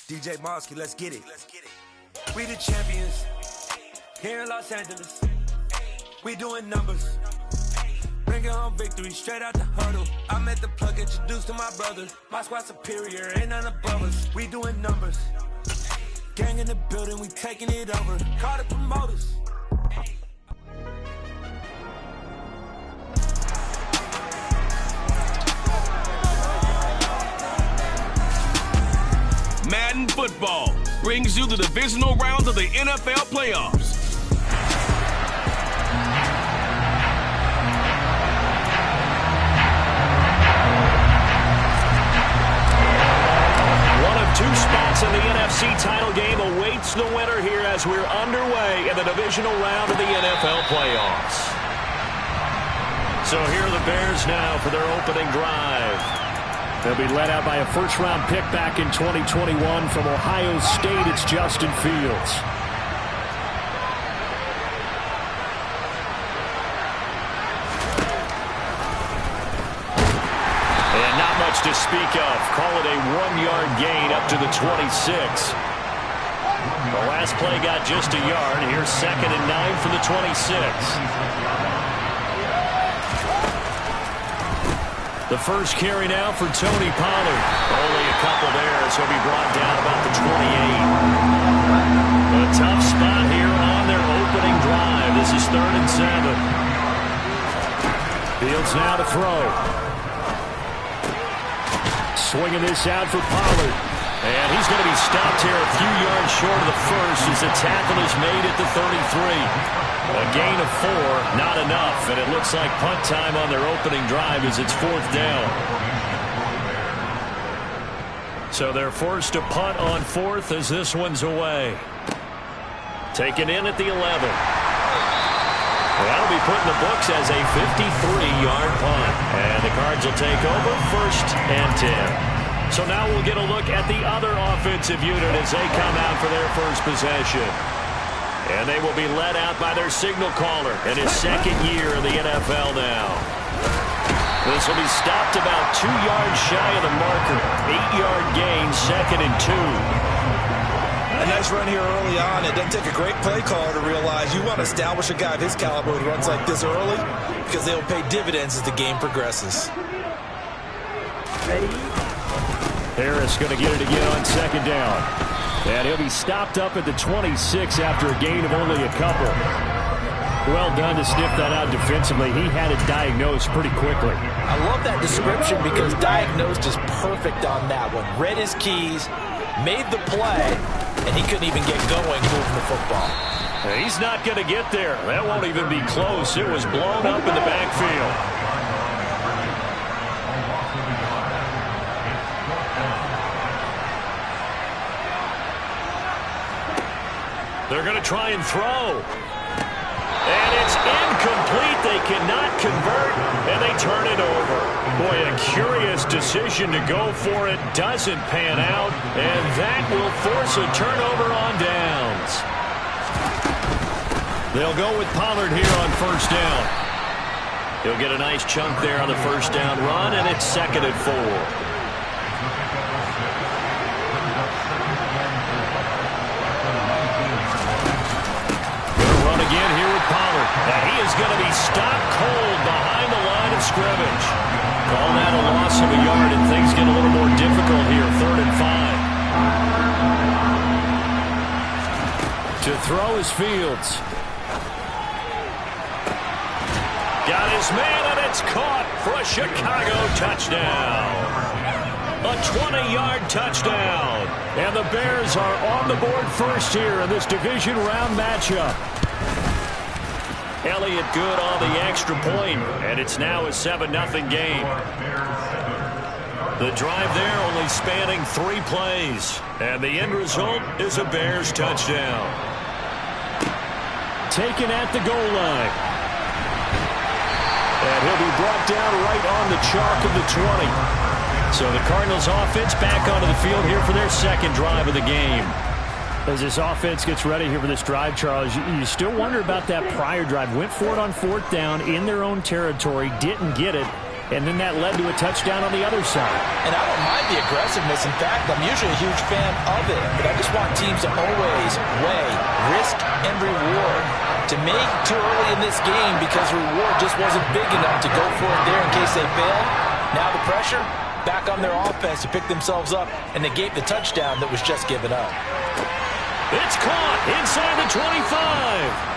DJ Mosky, let's get it. We the champions here in Los Angeles. We doing numbers. Bringing home victory straight out the huddle. I met the plug, introduced to my brother. My squad superior, ain't none above us. We doing numbers. Gang in the building, we taking it over. Call the promoters. Madden football brings you the divisional round of the NFL playoffs. One of two spots in the NFC title game awaits the winner here as we're underway in the divisional round of the NFL playoffs. So here are the Bears now for their opening drive. They'll be led out by a first-round pick back in 2021 from Ohio State. It's Justin Fields. And not much to speak of. Call it a 1-yard gain up to the 26. The last play got just a yard. Here's 2nd and 9 from the 26. The first carry now for Tony Pollard. Only a couple there as he'll be brought down about the 28. A tough spot here on their opening drive. This is 3rd and 7. Fields now to throw. Swinging this out for Pollard. And he's going to be stopped here a few yards short of the first as the tackle is made at the 33. A gain of 4, not enough, and it looks like punt time on their opening drive as it's 4th down. So they're forced to punt on 4th as this one's away. Taken in at the 11. Well, that'll be put in the books as a 53-yard punt. And the Cards will take over 1st and 10. So now we'll get a look at the other offensive unit as they come out for their first possession. And they will be led out by their signal caller in his 2nd year in the NFL now. This will be stopped about 2 yards shy of the marker. 8-yard gain, 2nd and 2. A nice run here early on. It doesn't take a great play caller to realize you want to establish a guy of his caliber who runs like this early because they'll pay dividends as the game progresses. Harris going to get it again on 2nd down. And he'll be stopped up at the 26 after a gain of only a couple. Well done to sniff that out defensively. He had it diagnosed pretty quickly. I love that description because diagnosed is perfect on that one. Read his keys, made the play, and he couldn't even get going moving the football. He's not going to get there. That won't even be close. It was blown up in the backfield. They're going to try and throw. And it's incomplete. They cannot convert, and they turn it over. Boy, a curious decision to go for it. Doesn't pan out, and that will force a turnover on downs. They'll go with Pollard here on 1st down. He'll get a nice chunk there on the 1st down run, and it's 2nd and 4. Again here with Pollard. Now he is going to be stopped cold behind the line of scrimmage. Call that a loss of a yard, and things get a little more difficult here. 3rd and 5. To throw is Fields. Got his man, and it's caught for a Chicago touchdown. A 20-yard touchdown. And the Bears are on the board first here in this division round matchup. Elliott good on the extra point, and it's now a 7-0 game. The drive there only spanning 3 plays, and the end result is a Bears touchdown. Taken at the goal line. And he'll be brought down right on the chalk of the 20. So the Cardinals offense back onto the field here for their 2nd drive of the game. As this offense gets ready here for this drive, Charles, you still wonder about that prior drive. Went for it on 4th down in their own territory, didn't get it, and then that led to a touchdown on the other side. And I don't mind the aggressiveness. In fact, I'm usually a huge fan of it. But I just want teams to always weigh risk and reward. To me, too early in this game because reward just wasn't big enough to go for it there in case they failed. Now the pressure, back on their offense to pick themselves up and negate the touchdown that was just given up. It's caught inside the 25.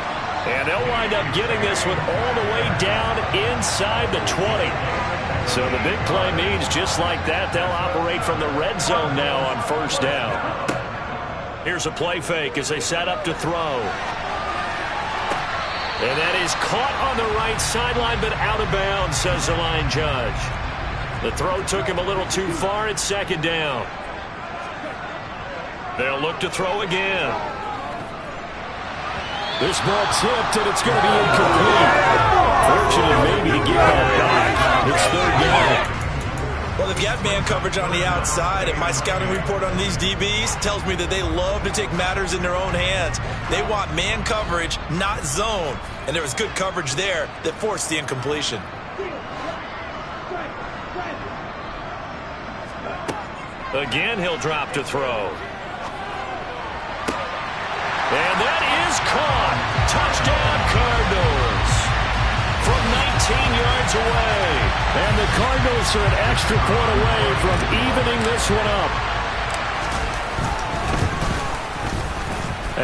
And they'll wind up getting this one all the way down inside the 20. So the big play means just like that, they'll operate from the red zone now on first down. Here's a play fake as they set up to throw. And that is caught on the right sideline, but out of bounds, says the line judge. The throw took him a little too far at second down. They'll look to throw again. This ball tipped, and it's going to be incomplete. Fortunate maybe to get that back. It's third down. Well, they've got man coverage on the outside, and my scouting report on these DBs tells me that they love to take matters in their own hands. They want man coverage, not zone. And there was good coverage there that forced the incompletion. Again, he'll drop to throw. And that is caught. Touchdown, Cardinals. From 19 yards away. And the Cardinals are an extra point away from evening this one up.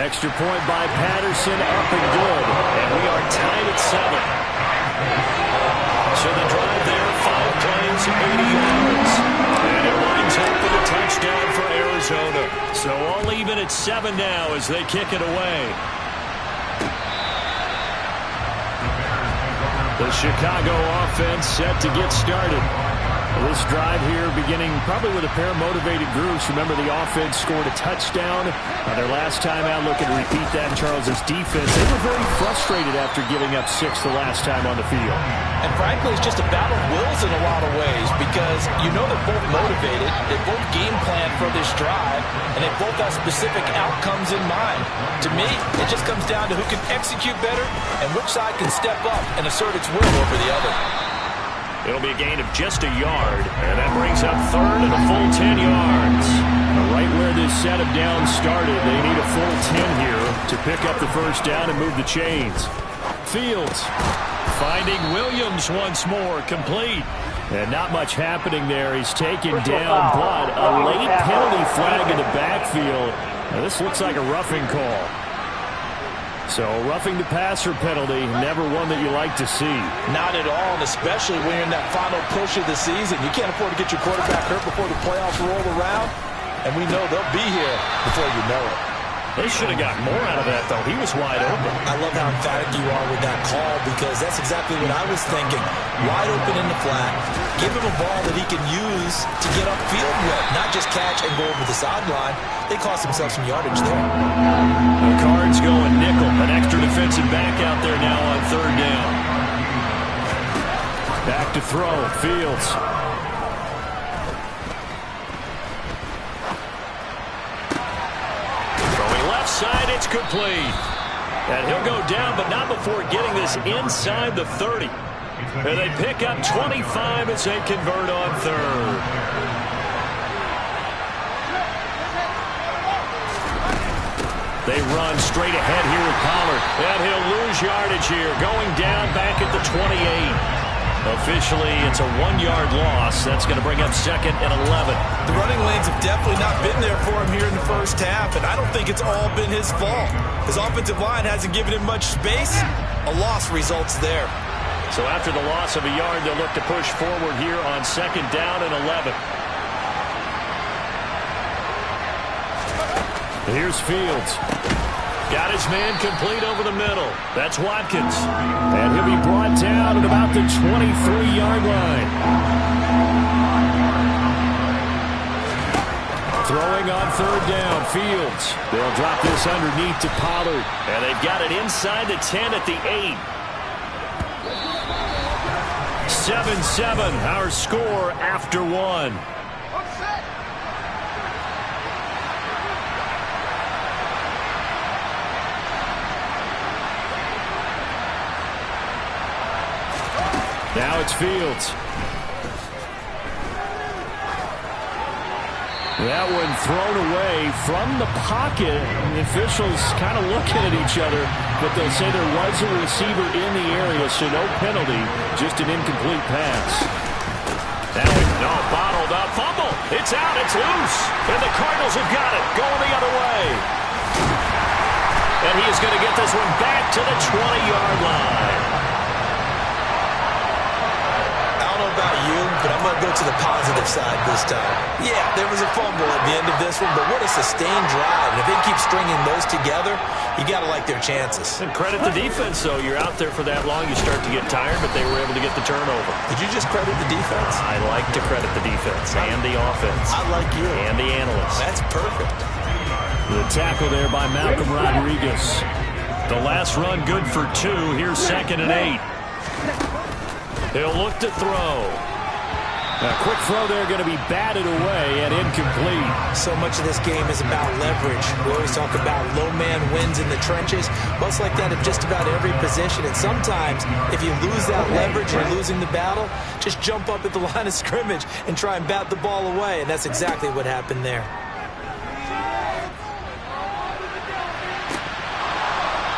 Extra point by Patterson, up and good. And we are tied at 7. So the drive there, 5 plays, 80 yards. And it lines up with a touchdown for Arizona. So all even at 7 now as they kick it away. The Chicago offense set to get started. This drive here beginning probably with a pair of motivated groups. Remember, the offense scored a touchdown. Their last time out, looking to repeat that in Charles' defense. They were very frustrated after giving up 6 the last time on the field. And frankly, it's just a battle of wills in a lot of ways because you know they're both motivated, they both game plan for this drive, and they both have specific outcomes in mind. To me, it just comes down to who can execute better and which side can step up and assert its will over the other. It'll be a gain of just a yard, and that brings up third and a full 10 yards. Right where this set of downs started, they need a full 10 here to pick up the first down and move the chains. Fields finding Williams once more, complete. And not much happening there. He's taken down, but a late penalty flag in the backfield. Now, this looks like a roughing call. So, roughing the passer penalty, never one that you like to see. Not at all, and especially when you're in that final push of the season. You can't afford to get your quarterback hurt before the playoffs roll around, and we know they'll be here before you know it. They should have got more out of that, though. He was wide open. I love how emphatic you are with that call because that's exactly what I was thinking. Wide open in the flat. Give him a ball that he can use to get upfield with, not just catch and go over the sideline. They cost themselves some yardage there. The Cards going nickel. An extra defensive back out there now on third down. Back to throw. Fields. Side, it's complete. And he'll go down, but not before getting this inside the 30. And they pick up 25 as they convert on third. They run straight ahead here with Pollard. And he'll lose yardage here, going down back at the 28. Officially, it's a 1-yard loss. That's going to bring up second and 11. The running lanes have definitely not been there for him here in the first half, and I don't think it's all been his fault. His offensive line hasn't given him much space. A loss results there. So after the loss of a yard, they'll look to push forward here on second down and 11. Here's Fields. Got his man complete over the middle. That's Watkins. And he'll be brought down at about the 23-yard line. Throwing on third down, Fields. They'll drop this underneath to Pollard. And they've got it inside the 10 at the 8. 7-7, our score after 1. Now Now it's Fields. That one thrown away from the pocket. The officials kind of looking at each other, but they'll say there was a receiver in the area, so no penalty, just an incomplete pass. That one, no, bottled up, fumble. It's out, it's loose. And the Cardinals have got it, going the other way. And he is going to get this one back to the 20-yard line. About you, but I'm going to go to the positive side this time. Yeah, there was a fumble at the end of this one, but what a sustained drive. And if they keep stringing those together, you got to like their chances. And credit the defense, though. You're out there for that long, you start to get tired, but they were able to get the turnover. Did you just credit the defense? I like to credit the defense and the offense. I like you. And the analysts. That's perfect. The tackle there by Malcolm Rodriguez. The last run good for 2. Here's 2nd and 8. He'll look to throw. A quick throw there, going to be batted away and incomplete. So much of this game is about leverage. We always talk about low man wins in the trenches. Well, it's like that at just about every position. And sometimes, if you lose that leverage, you're losing the battle, just jump up at the line of scrimmage and try and bat the ball away. And that's exactly what happened there.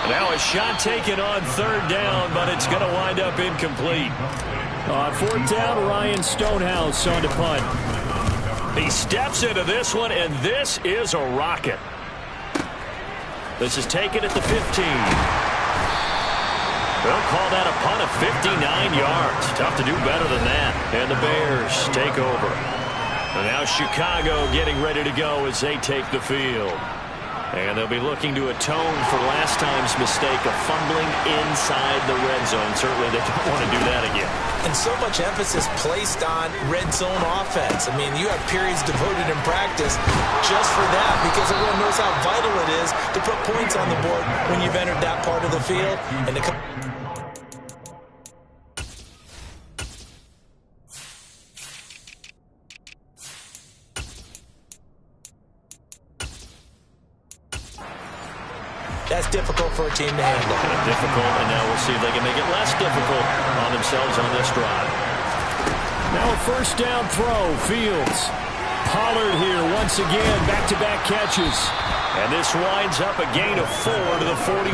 Now a shot taken on 3rd down, but it's going to wind up incomplete. On 4th down, Ryan Stonehouse on to punt. He steps into this one, and this is a rocket. This is taken at the 15. They'll call that a punt of 59 yards. Tough to do better than that. And the Bears take over. And now Chicago getting ready to go as they take the field. And they'll be looking to atone for last time's mistake of fumbling inside the red zone. Certainly they don't want to do that again. And so much emphasis placed on red zone offense. I mean, you have periods devoted in practice just for that because everyone knows how vital it is to put points on the board when you've entered that part of the field. And to come that's difficult for a team to handle. Difficult, and now we'll see if they can make it less difficult on themselves on this drive. Now a 1st down throw, Fields. Pollard here once again, back-to-back catches. And this winds up a gain of 4 to the 41.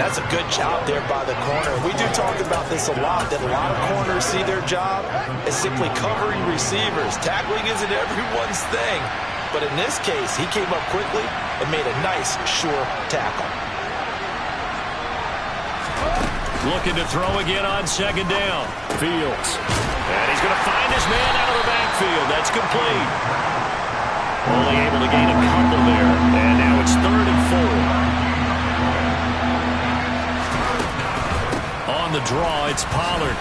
That's a good job there by the corner. We do talk about this a lot, that a lot of corners see their job as simply covering receivers. Tackling isn't everyone's thing. But in this case, he came up quickly and made a nice, sure tackle. Looking to throw again on 2nd down. Fields. And he's going to find his man out of the backfield. That's complete. Only able to gain a couple there. And now it's 3rd and 4. On the draw, it's Pollard.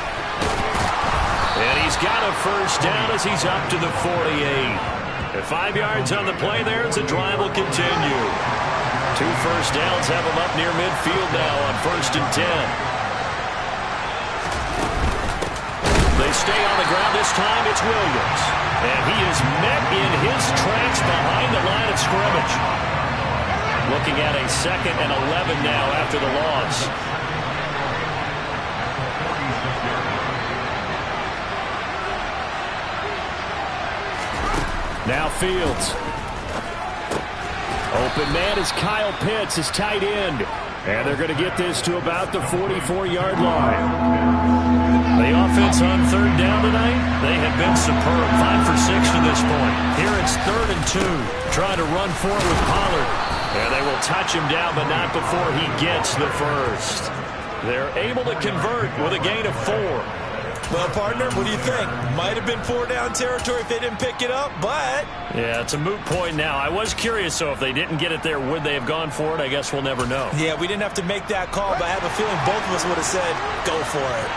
And he's got a 1st down as he's up to the 48. At 5 yards on the play there, as the drive will continue. 2 first downs have him up near midfield now on 1st and 10. They stay on the ground this time. It's Williams. And he is met in his tracks behind the line of scrimmage. Looking at a 2nd and 11 now after the loss. Now Fields. Open man is Kyle Pitts, his tight end. And they're going to get this to about the 44-yard line. The offense on 3rd down tonight, they have been superb. 5 for 6 to this point. Here it's 3rd and 2. Trying to run forward with Pollard. And they will touch him down, but not before he gets the first. They're able to convert with a gain of 4. Well, partner, what do you think? Might have been 4-down territory if they didn't pick it up, but... Yeah, it's a moot point now. I was curious, so if they didn't get it there, would they have gone for it? I guess we'll never know. Yeah, we didn't have to make that call, but I have a feeling both of us would have said, go for it.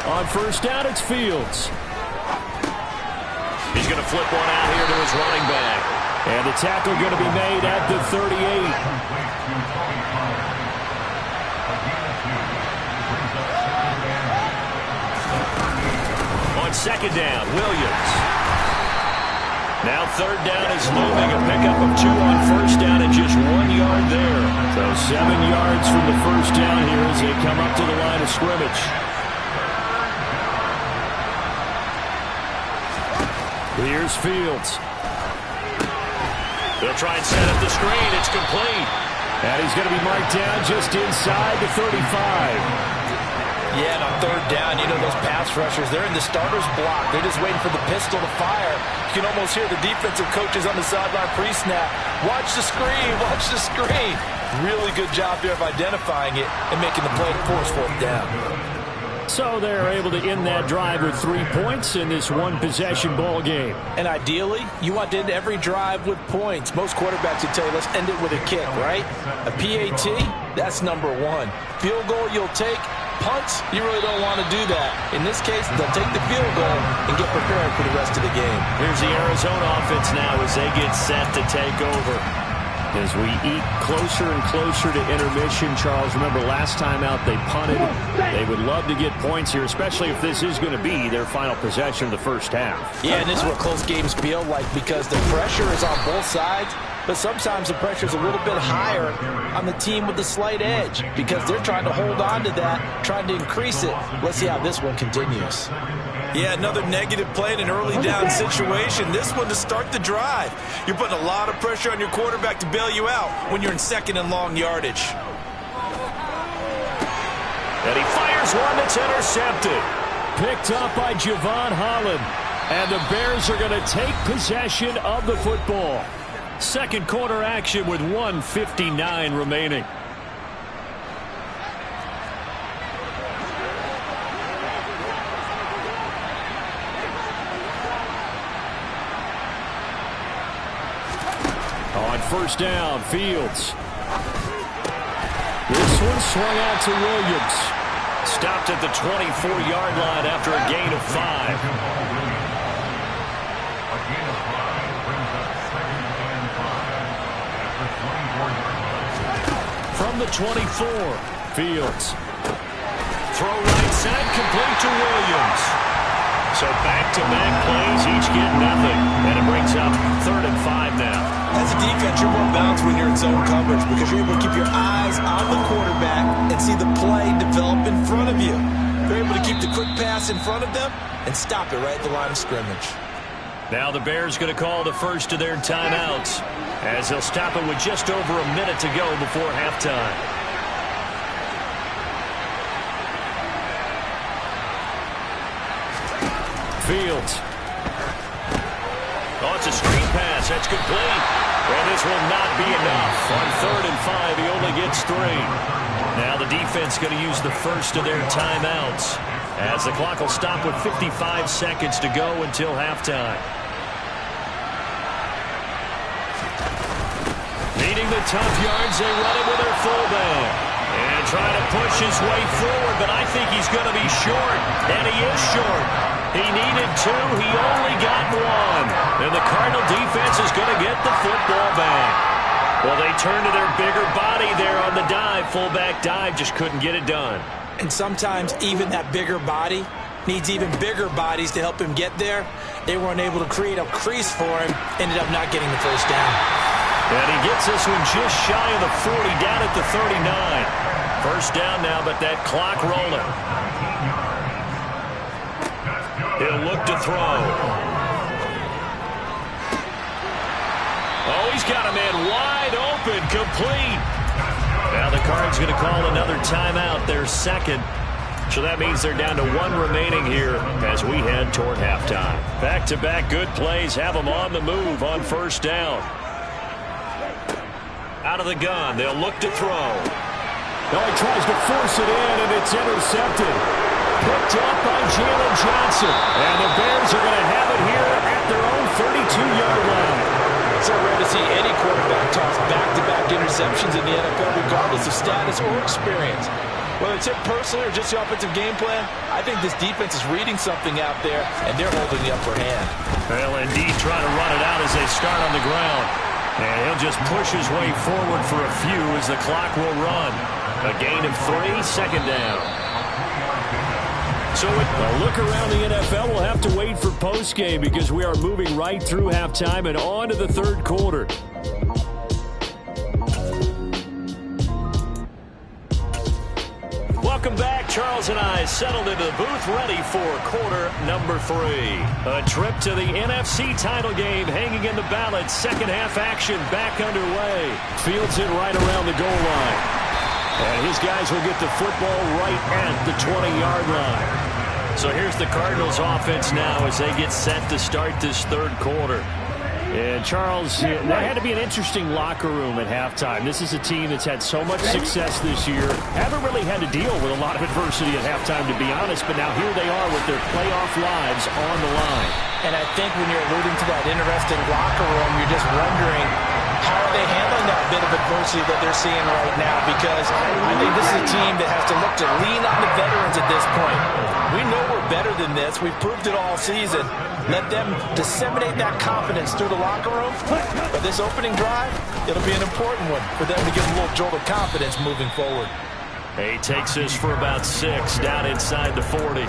On 1st down, it's Fields. He's going to flip one out here to his running back. And the tackle going to be made at the 38. On 2nd down, Williams. Now third down is looming. A pickup of 2 on first down and just 1 yard there. So 7 yards from the first down here as they come up to the line of scrimmage. Here's Fields. They'll try and set up the screen. It's complete. And he's going to be marked down just inside the 35. Yeah, and on third down, you know those pass rushers, they're in the starter's block. They're just waiting for the pistol to fire. You can almost hear the defensive coaches on the sideline pre-snap. Watch the screen, watch the screen. Really good job there of identifying it and making the play to force fourth down. So they're able to end that drive with 3 points in this one-possession ball game. And ideally, you want to end every drive with points. Most quarterbacks would tell you, let's end it with a kick, right? A PAT, that's number 1. Field goal you'll take. Punts, you really don't want to do that. In this case, they'll take the field goal and get prepared for the rest of the game. Here's the Arizona offense now as they get set to take over. As we eat closer and closer to intermission, Charles, remember last time out they punted. They would love to get points here, especially if this is going to be their final possession of the first half. Yeah, and this is what close games feel like because the pressure is on both sides, but sometimes the pressure is a little bit higher on the team with the slight edge because they're trying to hold on to that, trying to increase it. Let's see how this one continues. Yeah, another negative play in an early down situation. This one to start the drive. You're putting a lot of pressure on your quarterback to bail you out when you're in second and long yardage. And he fires one that's intercepted. Picked up by Javon Holland. And the Bears are going to take possession of the football. Second quarter action with 1:59 remaining. On first down, Fields. This one swung out to Williams. Stopped at the 24-yard line after a gain of 5. From the 24, Fields. Throw right side, complete to Williams. So back-to-back plays, each get nothing. And it brings up 3rd and 5 now. As a defense, you're more balanced when you're in zone coverage because you're able to keep your eyes on the quarterback and see the play develop in front of you. They're able to keep the quick pass in front of them and stop it right at the line of scrimmage. Now the Bears going to call the first of their timeouts as they'll stop it with just over a minute to go before halftime. Fields. Oh, it's a screen pass. That's complete. And this will not be enough. On 3rd and 5, he only gets 3. Now the defense going to use the first of their timeouts as the clock will stop with 55 seconds to go until halftime. Needing the tough yards, they run it with their fullback. And trying to push his way forward, but I think he's going to be short. And he is short. He needed 2. He only got 1. And the Cardinal defense is going to get the football back. Well, they turn to their bigger body there on the dive. Fullback dive, just couldn't get it done. And sometimes even that bigger body needs even bigger bodies to help him get there. They weren't able to create a crease for him. Ended up not getting the first down. And he gets this one just shy of the 40, down at the 39. First down now, but that clock rolling. He'll look to throw. Oh, he's got a man wide open, complete. Now the Cards going to call another timeout, their second. So that means they're down to 1 remaining here as we head toward halftime. Back-to-back good plays have them on the move on first down. Out of the gun, they'll look to throw. No, he tries to force it in, and it's intercepted. Picked up by Jalen Johnson. And the Bears are going to have it here at their own 32-yard line. It's so rare to see any quarterback toss back-to-back interceptions in the NFL, regardless of status or experience. Whether it's him personally or just the offensive game plan, I think this defense is reading something out there, and they're holding the upper hand. Well, indeed, trying to run it out as they start on the ground. And he'll just push his way forward for a few as the clock will run. A gain of 3, second down. So a look around the NFL, we'll have to wait for postgame because we are moving right through halftime and on to the third quarter. Welcome back. Charles and I settled into the booth, ready for quarter number 3. A trip to the NFC title game hanging in the balance. Second half action back underway. Fields it right around the goal line. And his guys will get the football right at the 20-yard line. So here's the Cardinals offense now as they get set to start this third quarter. And Charles, that had to be an interesting locker room at halftime. This is a team that's had so much success this year. Haven't really had to deal with a lot of adversity at halftime, to be honest. But now here they are with their playoff lives on the line. And I think when you're alluding to that interesting locker room, you're just wondering how are they handling that bit of adversity that they're seeing right now? Because I think this is a team that has to look to lean on the veterans at this point. We know we're better than this. We've proved it all season. Let them disseminate that confidence through the locker room. But this opening drive, it'll be an important one for them to give a little jolt of confidence moving forward. He takes this for about 6 down inside the 40.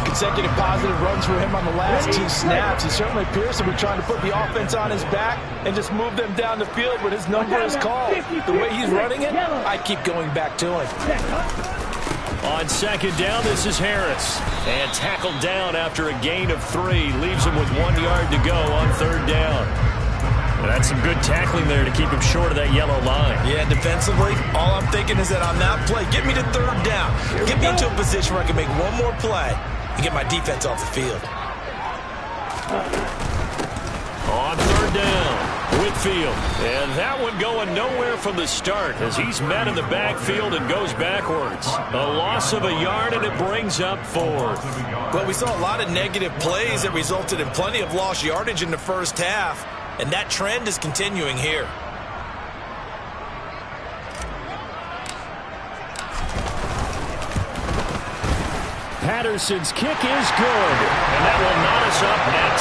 Consecutive positive runs for him on the last 2 snaps. He certainly appears to be trying to put the offense on his back and just move them down the field when his number is called. The way he's running it, I keep going back to him. On second down, this is Harris. And tackled down after a gain of 3. Leaves him with 1 yard to go on third down. And that's some good tackling there to keep him short of that yellow line. Yeah, defensively, all I'm thinking is that on that play, get me to third down. Get me into a position where I can make one more play and get my defense off the field. On third down, Whitfield. And that one going nowhere from the start as he's met in the backfield and goes backwards. A loss of a yard, and it brings up 4th. Well, we saw a lot of negative plays that resulted in plenty of lost yardage in the first half, and that trend is continuing here. Patterson's kick is good, and that will knot us up at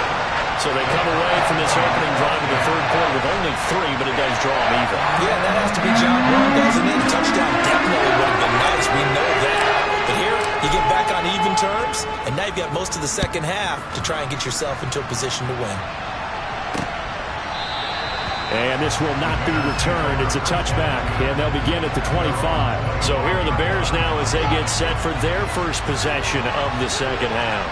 10. So they come away from this opening drive of the third quarter with only 3, but it does draw them even. Yeah, that has to be job one, doesn't it? A touchdown definitely would have been nice. We know that. But here, you get back on even terms, and now you've got most of the second half to try and get yourself into a position to win. And this will not be returned. It's a touchback, and they'll begin at the 25. So here are the Bears now as they get set for their first possession of the second half.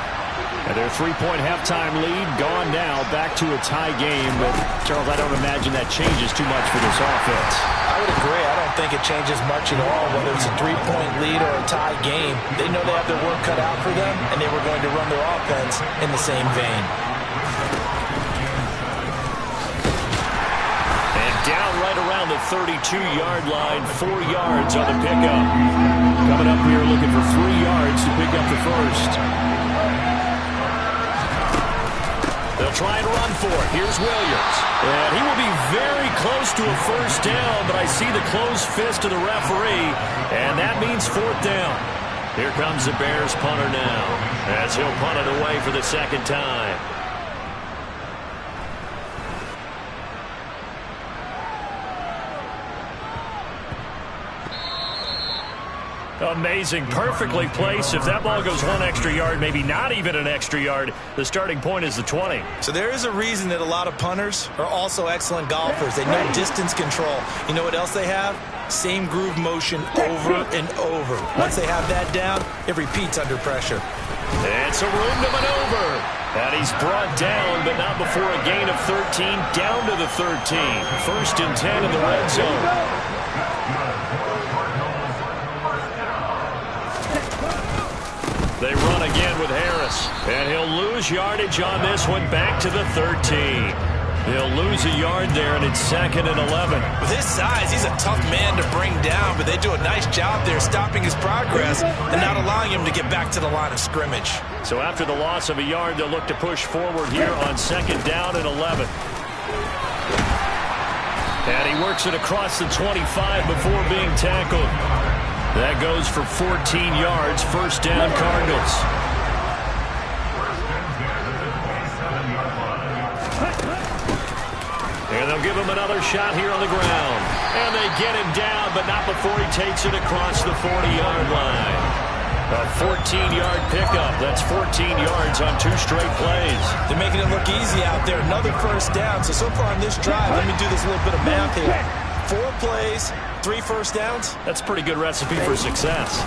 And their 3-point halftime lead gone now, back to a tie game. But, Charles, I don't imagine that changes too much for this offense. I would agree. I don't think it changes much at all, whether it's a 3-point lead or a tie game. They know they have their work cut out for them, and they were going to run their offense in the same vein. Down right around the 32-yard line, 4 yards on the pickup. Coming up here looking for 3 yards to pick up the first. They'll try and run for it. Here's Williams. And he will be very close to a first down, but I see the closed fist of the referee, and that means 4th down. Here comes the Bears punter now, as he'll punt it away for the second time. Amazing. Perfectly placed. If that ball goes 1 extra yard, maybe not even an extra yard, the starting point is the 20. So there is a reason that a lot of punters are also excellent golfers. They know distance control. You know what else they have? Same groove motion over and over. Once they have that down, it repeats under pressure. It's a room to maneuver. And he's brought down, but not before a gain of 13, down to the 13. 1st and 10 in the red zone. They run again with Harris, and he'll lose yardage on this one, back to the 13. He'll lose a yard there, and it's 2nd and 11. With his size, he's a tough man to bring down, but they do a nice job there stopping his progress and not allowing him to get back to the line of scrimmage. So after the loss of a yard, they'll look to push forward here on 2nd down and 11. And he works it across the 25 before being tackled. That goes for 14 yards, 1st down Cardinals. And they'll give him another shot here on the ground. And they get him down, but not before he takes it across the 40-yard line. A 14-yard pickup. That's 14 yards on 2 straight plays. They're making it look easy out there. Another first down. So far on this drive, let me do this little bit of math here. 4 plays, 3 first downs. That's a pretty good recipe for success.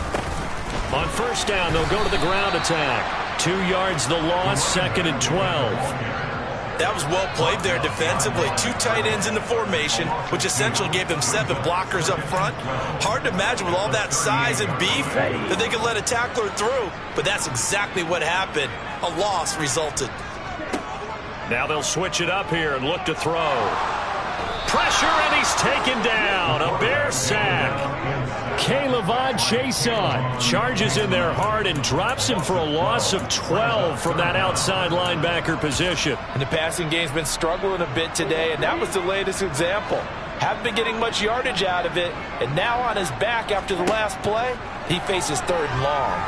On first down, they'll go to the ground attack. 2 yards the loss, 2nd and 12. That was well played there defensively. 2 tight ends in the formation, which essentially gave them 7 blockers up front. Hard to imagine with all that size and beef that they could let a tackler through, but that's exactly what happened. A loss resulted. Now they'll switch it up here and look to throw. Pressure, and he's taken down. A Bear sack. K'Lavon Chason charges in there hard and drops him for a loss of 12 from that outside linebacker position. And the passing game's been struggling a bit today, and that was the latest example. Haven't been getting much yardage out of it, and now on his back after the last play, he faces 3rd and long.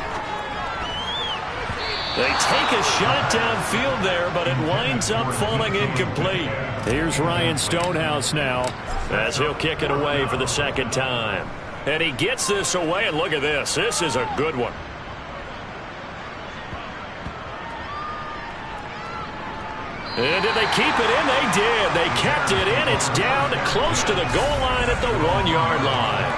They take a shot downfield there, but it winds up falling incomplete. Here's Ryan Stonehouse now as he'll kick it away for the 2nd time. And he gets this away, and look at this. This is a good one. And did they keep it in? They did. They kept it in. It's down to close to the goal line at the 1-yard line.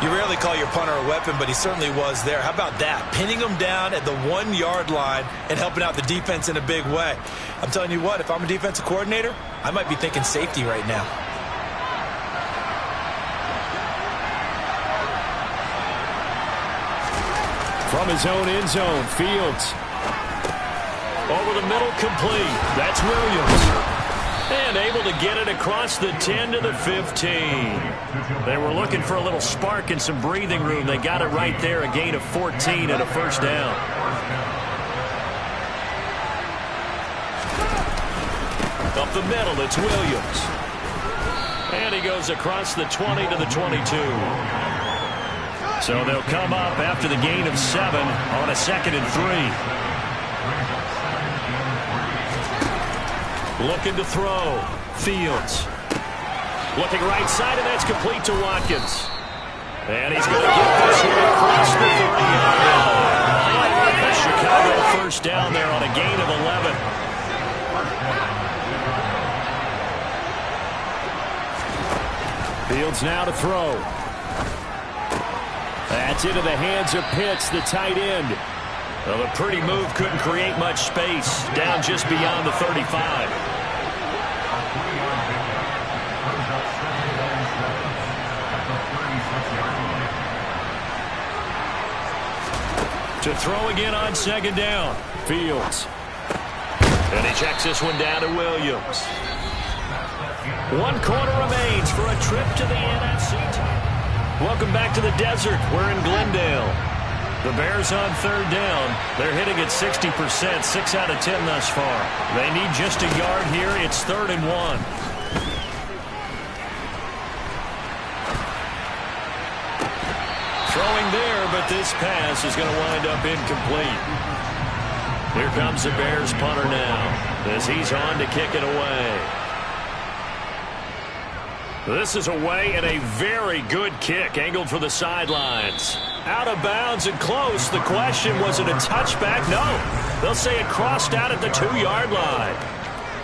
You rarely call your punter a weapon, but he certainly was there. How about that? Pinning him down at the 1-yard line and helping out the defense in a big way. I'm telling you what, if I'm a defensive coordinator, I might be thinking safety right now. From his own end zone, Fields. Over the middle, complete. That's Williams. And able to get it across the 10 to the 15. They were looking for a little spark and some breathing room. They got it right there, a gain of 14 and a first down. Up the middle, it's Williams. And he goes across the 20 to the 22. So they'll come up after the gain of 7 on a 2nd and 3. Looking to throw. Fields. Looking right side, and that's complete to Watkins. And he's going to get this one across the 30-yard line. A Chicago first down there on a gain of 11. Fields now to throw. That's into the hands of Pitts, the tight end. Well, a pretty move couldn't create much space. Down just beyond the 35. To throw again on 2nd down. Fields. And he checks this one down to Williams. 1 quarter remains for a trip to the NFC. Welcome back to the desert. We're in Glendale. The Bears on 3rd down. They're hitting at 60%, 6 out of 10 thus far. They need just a yard here. It's 3rd and 1. Throwing there, but this pass is going to wind up incomplete. Here comes the Bears punter now as he's on to kick it away. This is away and a very good kick, angled for the sidelines. Out of bounds and close. The question, was it a touchback? No. They'll say it crossed out at the 2-yard line.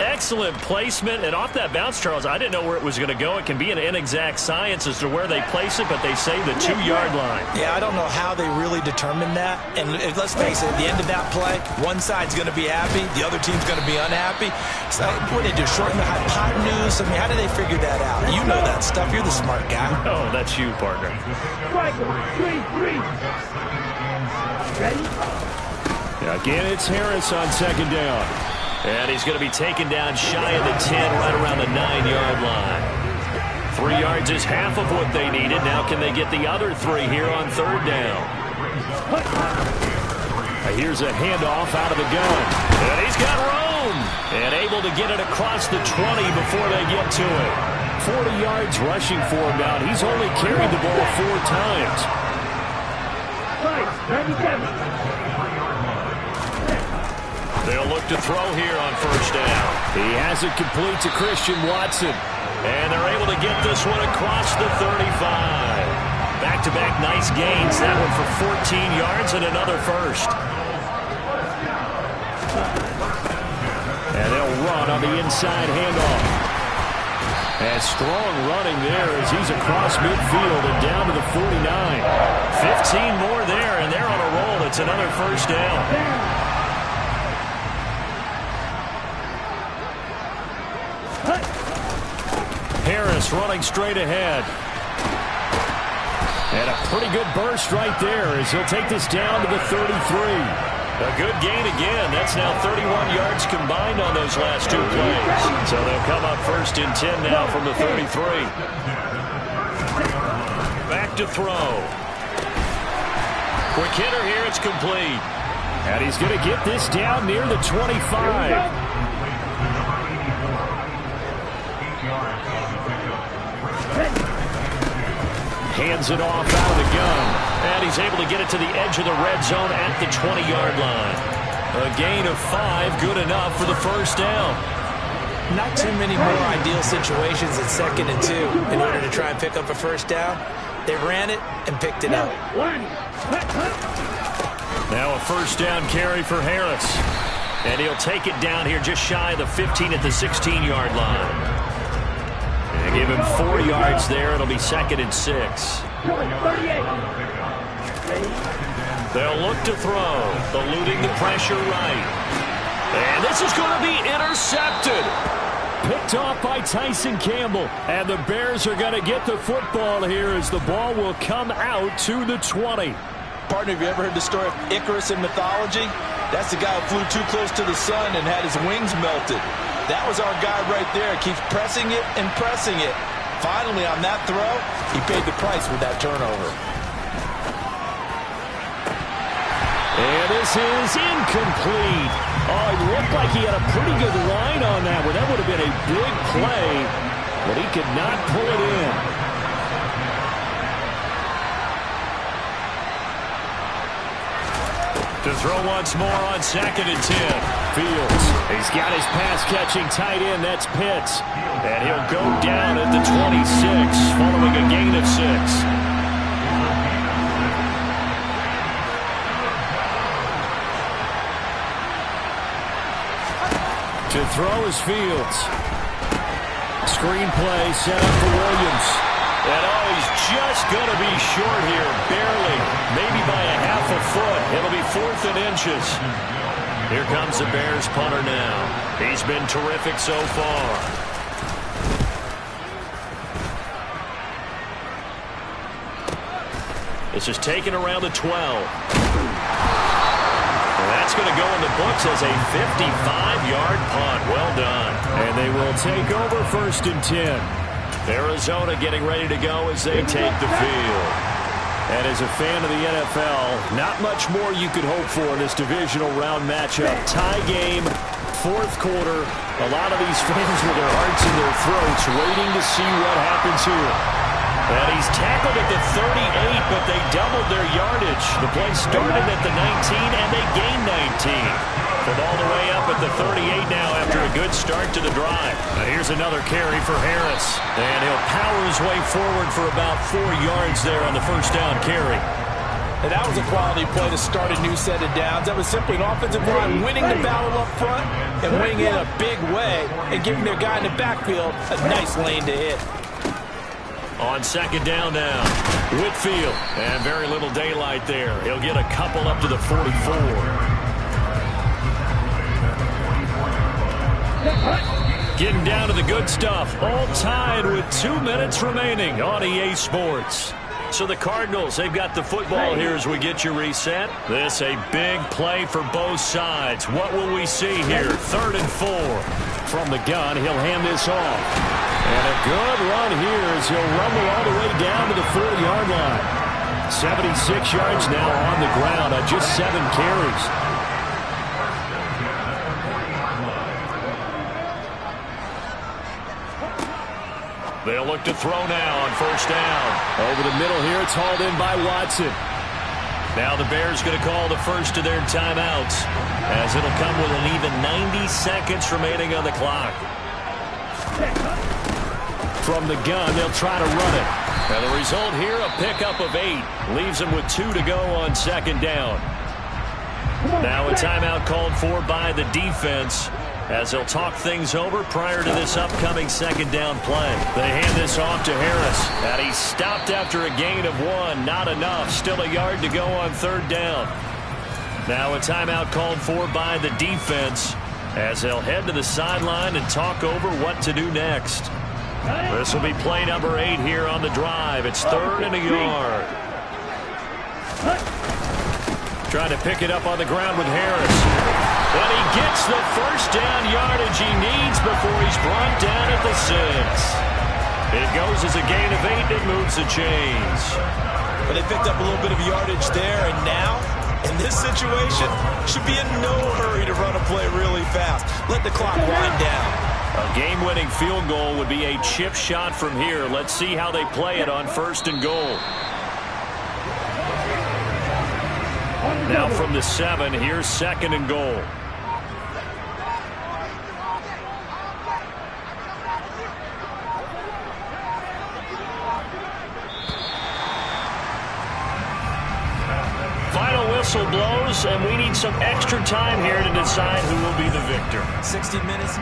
Excellent placement, and off that bounce, Charles, I didn't know where it was going to go. It can be an inexact science as to where they place it, but they say the 2-yard line. Yeah, I don't know how they really determined that. And let's face it, at the end of that play, one side's going to be happy, the other team's going to be unhappy. So what do they do, shorten the hypotenuse? I mean, how do they figure that out? You know that stuff. You're the smart guy. Oh, that's you, partner. Ready? Again, it's Harris on 2nd down. And he's going to be taken down shy of the 10, right around the 9-yard line. 3 yards is half of what they needed. Now can they get the other 3 here on 3rd down? Here's a handoff out of the gun. And he's got room. And able to get it across the 20 before they get to it. 40 yards rushing for him now. He's only carried the ball 4 times. They'll look to throw here on 1st down. He has it complete to Christian Watson. And they're able to get this one across the 35. Back-to-back nice gains. That one for 14 yards and another first. And they'll run on the inside handoff. And strong running there as he's across midfield and down to the 49. 15 more there, and they're on a roll. It's another first down. Harris running straight ahead. And a pretty good burst right there as he'll take this down to the 33. A good gain again. That's now 31 yards combined on those last two plays. So they'll come up first and 10 now from the 33. Back to throw. Quick hitter here. It's complete. And he's going to get this down near the 25. Hands it off out of the gun. And he's able to get it to the edge of the red zone at the 20-yard line. A gain of 5, good enough for the first down. Not too many more ideal situations at 2nd and 2 in order to try and pick up a first down. They ran it and picked it up. Now a first down carry for Harris. And he'll take it down here just shy of the 15 at the 16-yard line. They give him 4 yards there. It'll be 2nd and 6. They'll look to throw. Eluding the pressure right. And this is going to be intercepted. Picked off by Tyson Campbell. And the Bears are going to get the football here as the ball will come out to the 20. Partner, have you ever heard the story of Icarus in mythology? That's the guy who flew too close to the sun and had his wings melted. That was our guy right there. Keeps pressing it and pressing it. Finally, on that throw, he paid the price with that turnover. And this is incomplete. Oh, it looked like he had a pretty good line on that one. That would have been a big play, but he could not pull it in. To throw once more on 2nd and 10. Fields, he's got his pass-catching tight end. That's Pitts. And he'll go down at the 26, following a gain of 6. To throw is Fields. Screenplay set up for Williams. And oh, he's just going to be short here, barely, maybe by a half a foot. It'll be 4th and inches. Here comes the Bears punter now. He's been terrific so far. This is taken around the 12. That's going to go in the books as a 55-yard punt. Well done. And they will take over 1st and 10. Arizona getting ready to go as they take the field. And as a fan of the NFL, not much more you could hope for in this divisional round matchup. Tie game, 4th quarter. A lot of these fans with their hearts in their throats waiting to see what happens here. And he's tackled at the 38, but they doubled their yardage. The play started at the 19, and they gained 19. From all the way up at the 38 now after a good start to the drive. Now here's another carry for Harris. And he'll power his way forward for about 4 yards there on the first down carry. And that was a quality play to start a new set of downs. That was simply an offensive line winning the battle up front and winning it in a big way and giving their guy in the backfield a nice lane to hit. On 2nd down now, Whitfield. And very little daylight there. He'll get a couple up to the 44. Getting down to the good stuff. All tied with 2 minutes remaining on EA Sports. So the Cardinals, they've got the football here as we get you reset. This a big play for both sides. What will we see here? 3rd and 4. From the gun, he'll hand this off. And a good run here as he'll rumble all the way down to the 40-yard line. 76 yards now on the ground on just 7 carries. They'll look to throw now on 1st down. Over the middle here, it's hauled in by Watson. Now the Bears going to call the first of their timeouts as it'll come with an even 90 seconds remaining on the clock. From the gun, they'll try to run it. And the result here, a pickup of 8. Leaves him with 2 to go on second down. Now a timeout called for by the defense as they'll talk things over prior to this upcoming second down play. They hand this off to Harris. And he's stopped after a gain of 1. Not enough. Still a yard to go on third down. Now a timeout called for by the defense as they'll head to the sideline and talk over what to do next. This will be play number 8 here on the drive. It's 3rd and a yard. Trying to pick it up on the ground with Harris. And he gets the first down yardage he needs before he's brought down at the 6. It goes as a gain of 8. It moves the chains. But they picked up a little bit of yardage there, and now, in this situation, should be in no hurry to run a play really fast. Let the clock wind down. A game-winning field goal would be a chip shot from here. Let's see how they play it on 1st and goal. Now from the 7, here's 2nd and goal. Final whistle blows, and we need some extra time here to decide who will be the victor. 60 minutes.